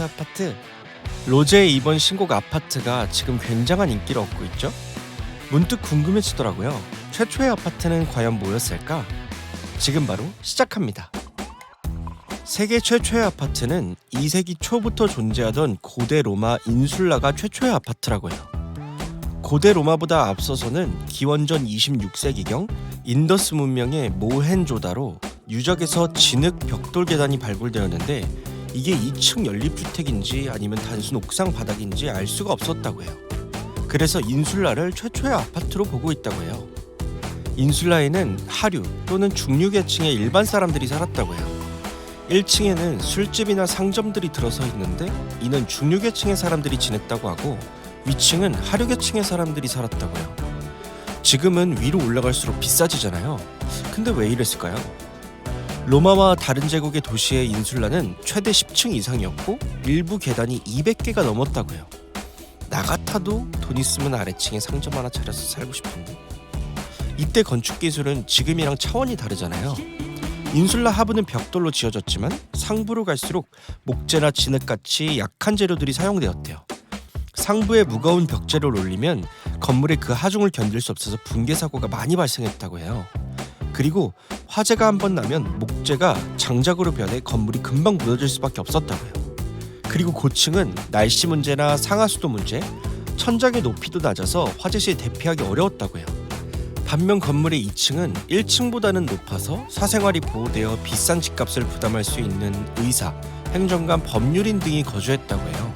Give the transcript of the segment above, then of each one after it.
아파트. 로제의 이번 신곡 아파트가 지금 굉장한 인기를 얻고 있죠. 문득 궁금해지더라고요. 최초의 아파트는 과연 뭐였을까? 지금 바로 시작합니다. 세계 최초의 아파트는 2세기 초부터 존재하던 고대 로마 인술라가 최초의 아파트라고 해요. 고대 로마보다 앞서서는 기원전 26세기경 인더스 문명의 모헨조다로 유적에서 진흙 벽돌 계단이 발굴되었는데 이게 2층 연립주택인지 아니면 단순 옥상 바닥인지 알 수가 없었다고 해요. 그래서 인술라를 최초의 아파트로 보고 있다고 해요. 인술라에는 하류 또는 중류계층의 일반 사람들이 살았다고 해요. 1층에는 술집이나 상점들이 들어서 있는데 이는 중류계층의 사람들이 지냈다고 하고 위층은 하류계층의 사람들이 살았다고 해요. 지금은 위로 올라갈수록 비싸지잖아요. 근데 왜 이랬을까요? 로마와 다른 제국의 도시의 인술라는 최대 10층 이상이었고 일부 계단이 200개가 넘었다고 해요. 나 같아도 돈 있으면 아래층에 상점 하나 차려서 살고 싶은데. 이때 건축 기술은 지금이랑 차원이 다르잖아요. 인술라 하부는 벽돌로 지어졌지만 상부로 갈수록 목재나 진흙같이 약한 재료들이 사용되었대요. 상부에 무거운 벽재를 올리면 건물의 그 하중을 견딜 수 없어서 붕괴 사고가 많이 발생했다고 해요. 그리고 화재가 한번 나면 목재가 장작으로 변해 건물이 금방 무너질 수밖에 없었다고 해요. 그리고 고층은 날씨 문제나 상하수도 문제, 천장의 높이도 낮아서 화재 시에 대피하기 어려웠다고 해요. 반면 건물의 2층은 1층보다는 높아서 사생활이 보호되어 비싼 집값을 부담할 수 있는 의사, 행정관, 법률인 등이 거주했다고 해요.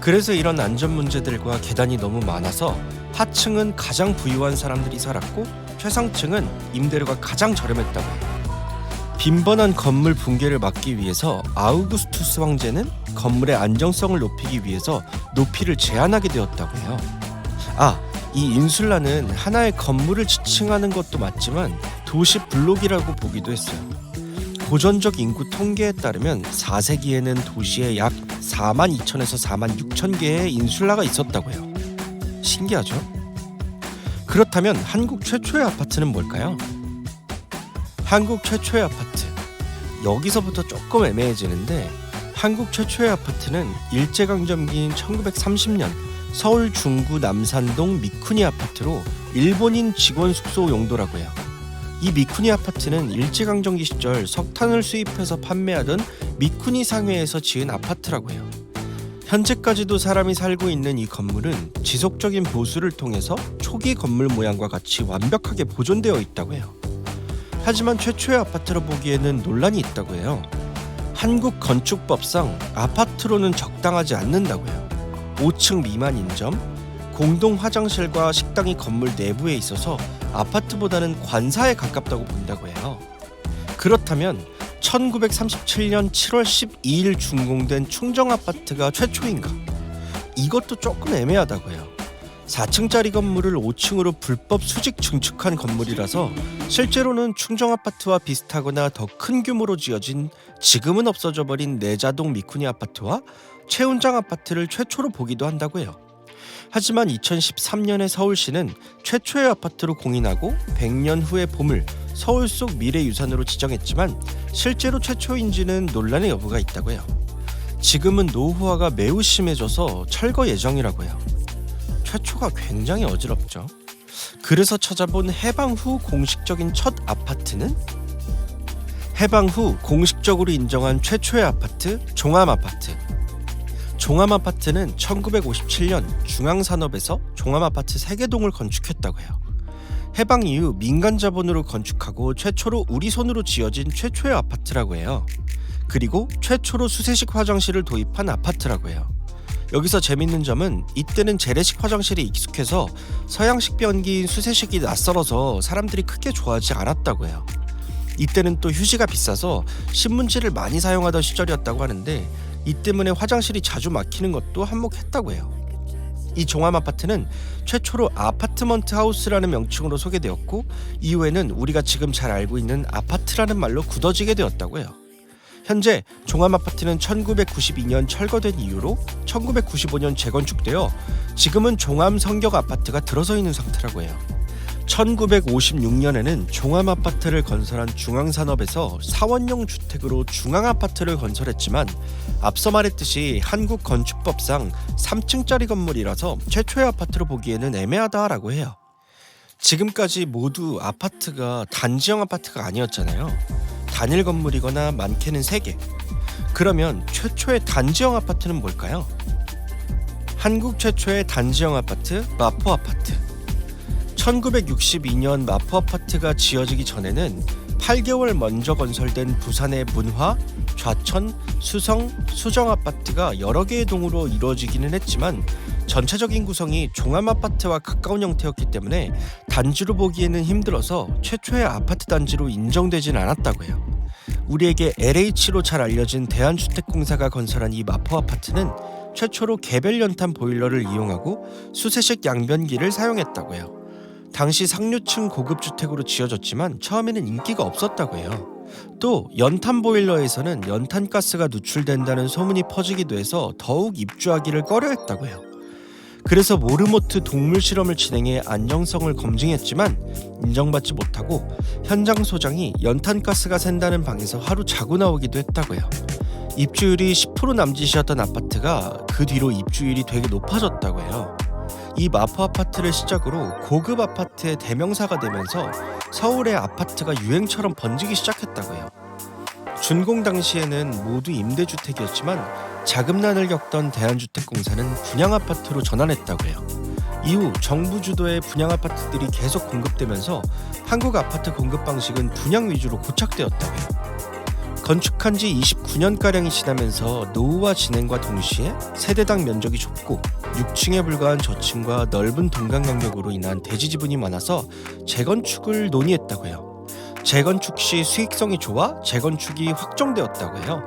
그래서 이런 안전 문제들과 계단이 너무 많아서 하층은 가장 부유한 사람들이 살았고 최상층은 임대료가 가장 저렴했다고 해요. 빈번한 건물 붕괴를 막기 위해서 아우구스투스 황제는 건물의 안정성을 높이기 위해서 높이를 제한하게 되었다고 해요. 이 인술라는 하나의 건물을 지칭하는 것도 맞지만 도시 블록이라고 보기도 했어요. 고전적 인구 통계에 따르면 4세기에는 도시에 약 42,000에서 46,000개의 인술라가 있었다고 해요. 신기하죠? 그렇다면 한국 최초의 아파트는 뭘까요? 한국 최초의 아파트. 여기서부터 조금 애매해지는데 한국 최초의 아파트는 일제강점기인 1930년 서울 중구 남산동 미쿠니 아파트로 일본인 직원 숙소 용도라고 해요. 이 미쿠니 아파트는 일제강점기 시절 석탄을 수입해서 판매하던 미쿠니 상회에서 지은 아파트라고 해요. 현재까지도 사람이 살고 있는 이 건물은 지속적인 보수를 통해서 초기 건물 모양과 같이 완벽하게 보존되어 있다고 해요. 하지만 최초의 아파트로 보기에는 논란이 있다고 해요. 한국 건축법상 아파트로는 적당하지 않는다고 해요. 5층 미만인 점, 공동 화장실과 식당이 건물 내부에 있어서 아파트보다는 관사에 가깝다고 본다고 해요. 그렇다면 1937년 7월 12일 준공된 충정아파트가 최초인가? 이것도 조금 애매하다고 해요. 4층짜리 건물을 5층으로 불법 수직 증축한 건물이라서 실제로는 충정아파트와 비슷하거나 더 큰 규모로 지어진 지금은 없어져 버린 내자동 미쿠니 아파트와 최운장 아파트를 최초로 보기도 한다고 해요. 하지만 2013년에 서울시는 최초의 아파트로 공인하고 100년 후의 보물, 서울 속 미래유산으로 지정했지만 실제로 최초인지는 논란의 여부가 있다고 해요. 지금은 노후화가 매우 심해져서 철거 예정이라고 해요. 최초가 굉장히 어지럽죠. 그래서 찾아본 해방 후 공식적인 첫 아파트는 해방 후 공식적으로 인정한 최초의 아파트 종암아파트. 종암아파트는 1957년 중앙산업에서 종암아파트 3개동을 건축했다고 해요. 해방 이후 민간 자본으로 건축하고 최초로 우리 손으로 지어진 최초의 아파트라고 해요. 그리고 최초로 수세식 화장실을 도입한 아파트라고 해요. 여기서 재밌는 점은 이때는 재래식 화장실에 익숙해서 서양식 변기인 수세식이 낯설어서 사람들이 크게 좋아하지 않았다고 해요. 이때는 또 휴지가 비싸서 신문지를 많이 사용하던 시절이었다고 하는데 이 때문에 화장실이 자주 막히는 것도 한몫했다고 해요. 이 종암아파트는 최초로 아파트먼트 하우스라는 명칭으로 소개되었고 이후에는 우리가 지금 잘 알고 있는 아파트라는 말로 굳어지게 되었다고 해요. 현재 종암아파트는 1992년 철거된 이후로 1995년 재건축되어 지금은 종암성격 아파트가 들어서 있는 상태라고 해요. 1956년에는 종합아파트를 건설한 중앙산업에서 사원용 주택으로 중앙아파트를 건설했지만 앞서 말했듯이 한국건축법상 3층짜리 건물이라서 최초의 아파트로 보기에는 애매하다라고 해요. 지금까지 모두 아파트가 단지형 아파트가 아니었잖아요. 단일 건물이거나 많게는 3개. 그러면 최초의 단지형 아파트는 뭘까요? 한국 최초의 단지형 아파트 마포아파트. 1962년 마포아파트가 지어지기 전에는 8개월 먼저 건설된 부산의 문화, 좌천, 수성, 수정아파트가 여러 개의 동으로 이루어지기는 했지만 전체적인 구성이 종합아파트와 가까운 형태였기 때문에 단지로 보기에는 힘들어서 최초의 아파트 단지로 인정되진 않았다고 해요. 우리에게 LH로 잘 알려진 대한주택공사가 건설한 이 마포아파트는 최초로 개별 연탄 보일러를 이용하고 수세식 양변기를 사용했다고 해요. 당시 상류층 고급주택으로 지어졌지만 처음에는 인기가 없었다고 해요. 또 연탄 보일러에서는 연탄가스가 누출된다는 소문이 퍼지기도 해서 더욱 입주하기를 꺼려했다고 해요. 그래서 모르모트 동물 실험을 진행해 안정성을 검증했지만 인정받지 못하고 현장 소장이 연탄가스가 샌다는 방에서 하루 자고 나오기도 했다고 해요. 입주율이 10% 남짓이었던 아파트가 그 뒤로 입주율이 되게 높아졌다고 해요. 이 마포 아파트를 시작으로 고급 아파트의 대명사가 되면서 서울의 아파트가 유행처럼 번지기 시작했다고 해요. 준공 당시에는 모두 임대주택이었지만 자금난을 겪던 대한주택공사는 분양아파트로 전환했다고 해요. 이후 정부 주도의 분양아파트들이 계속 공급되면서 한국 아파트 공급 방식은 분양 위주로 고착되었다고 해요. 건축한 지 29년가량이 지나면서 노후화 진행과 동시에 세대당 면적이 좁고 6층에 불과한 저층과 넓은 동강 간격으로 인한 대지 지분이 많아서 재건축을 논의했다고 해요. 재건축 시 수익성이 좋아 재건축이 확정되었다고 해요.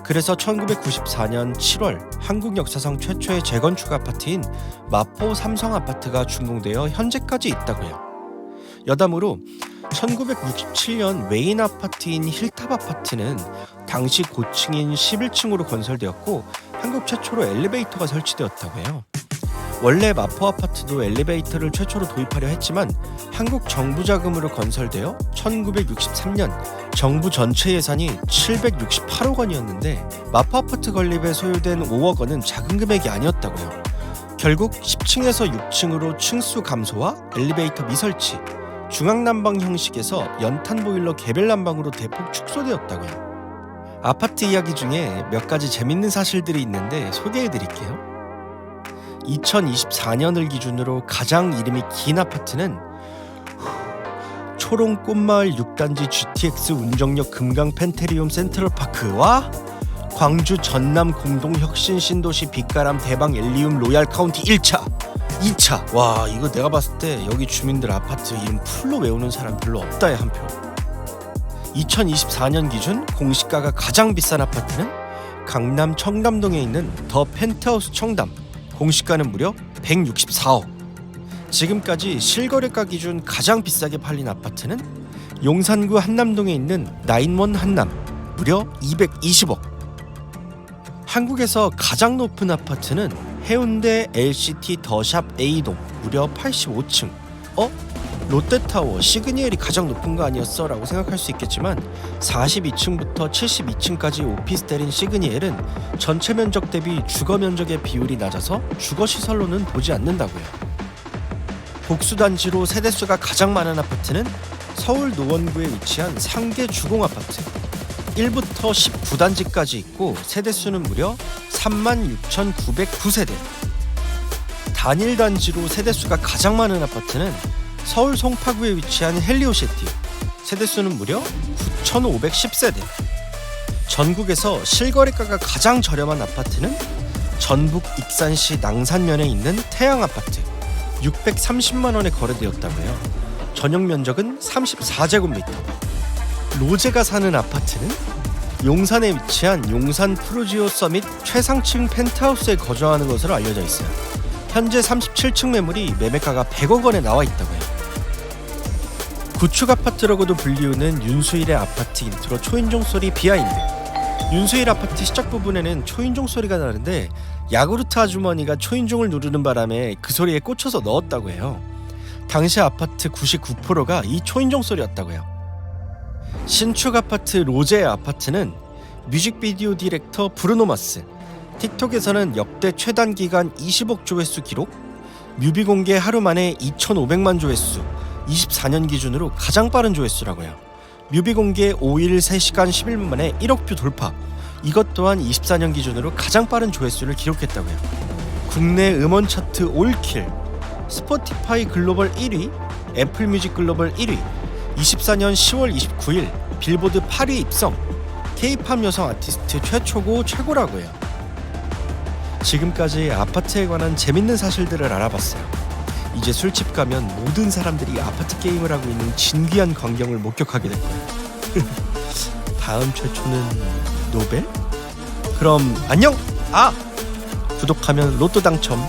그래서 1994년 7월 한국 역사상 최초의 재건축 아파트인 마포 삼성 아파트가 준공되어 현재까지 있다고 해요. 여담으로 1967년 메인 아파트인 힐탑 아파트는 당시 고층인 11층으로 건설되었고 한국 최초로 엘리베이터가 설치되었다고 해요. 원래 마포 아파트도 엘리베이터를 최초로 도입하려 했지만 한국 정부 자금으로 건설되어 1963년 정부 전체 예산이 768억 원이었는데 마포 아파트 건립에 소요된 5억 원은 작은 금액이 아니었다고요. 결국 10층에서 6층으로 층수 감소와 엘리베이터 미설치, 중앙난방 형식에서 연탄 보일러 개별 난방으로 대폭 축소되었다고요. 아파트 이야기 중에 몇 가지 재밌는 사실들이 있는데 소개해드릴게요. 2024년을 기준으로 가장 이름이 긴 아파트는 초롱 꽃마을 6단지 GTX 운정역 금강 펜테리움 센트럴파크와 광주 전남 공동 혁신 신도시 빛가람 대방 엘리움 로얄 카운티 1차 2차. 와, 이거 내가 봤을 때 여기 주민들 아파트 이름 풀로 외우는 사람 별로 없다에 한 표. 2024년 기준 공시가가 가장 비싼 아파트는 강남 청담동에 있는 더 펜트하우스 청담. 공시가는 무려 164억. 지금까지 실거래가 기준 가장 비싸게 팔린 아파트는 용산구 한남동에 있는 나인원 한남. 무려 220억. 한국에서 가장 높은 아파트는 해운대 LCT 더샵 A동 무려 85층. 롯데타워 시그니엘이 가장 높은 거 아니었어? 라고 생각할 수 있겠지만 42층부터 72층까지 오피스텔인 시그니엘은 전체 면적 대비 주거 면적의 비율이 낮아서 주거시설로는 보지 않는다고요. 복수단지로 세대수가 가장 많은 아파트는 서울 노원구에 위치한 상계 주공아파트 1부터 19단지까지 있고 세대수는 무려 36,909세대. 단일 단지로 세대수가 가장 많은 아파트는 서울 송파구에 위치한 헬리오시티. 세대수는 무려 9,510세대. 전국에서 실거래가가 가장 저렴한 아파트는 전북 익산시 낭산면에 있는 태양아파트. 630만 원에 거래되었다고 해요. 전용 면적은 34제곱미터. 로제가 사는 아파트는 용산에 위치한 용산 프루지오 서밋 최상층 펜트하우스에 거주하는 것으로 알려져 있어요. 현재 37층 매물이 매매가가 100억 원에 나와 있다고 해요. 구축 아파트라고도 불리우는 윤수일의 아파트 인트로 초인종 소리 비하인드. 윤수일 아파트 시작 부분에는 초인종 소리가 나는데 야구르트 아주머니가 초인종을 누르는 바람에 그 소리에 꽂혀서 넣었다고 해요. 당시 아파트 99%가 이 초인종 소리였다고요. 신축 아파트 로제의 아파트는 뮤직비디오 디렉터 브루노 마스, 틱톡에서는 역대 최단 기간 20억 조회수 기록, 뮤비 공개 하루 만에 2,500만 조회수, 24년 기준으로 가장 빠른 조회수라고요. 뮤비 공개 5일 3시간 11분 만에 1억 뷰 돌파, 이것 또한 24년 기준으로 가장 빠른 조회수를 기록했다고요. 국내 음원 차트 올킬, 스포티파이 글로벌 1위, 애플뮤직 글로벌 1위, 24년 10월 29일 빌보드 8위 입성, K-팝 여성 아티스트 최초고 최고라고 해요. 지금까지 아파트에 관한 재밌는 사실들을 알아봤어요. 이제 술집 가면 모든 사람들이 아파트 게임을 하고 있는 진귀한 광경을 목격하게 될 거예요. 다음 최초는 노벨? 그럼 안녕! 구독하면 로또 당첨!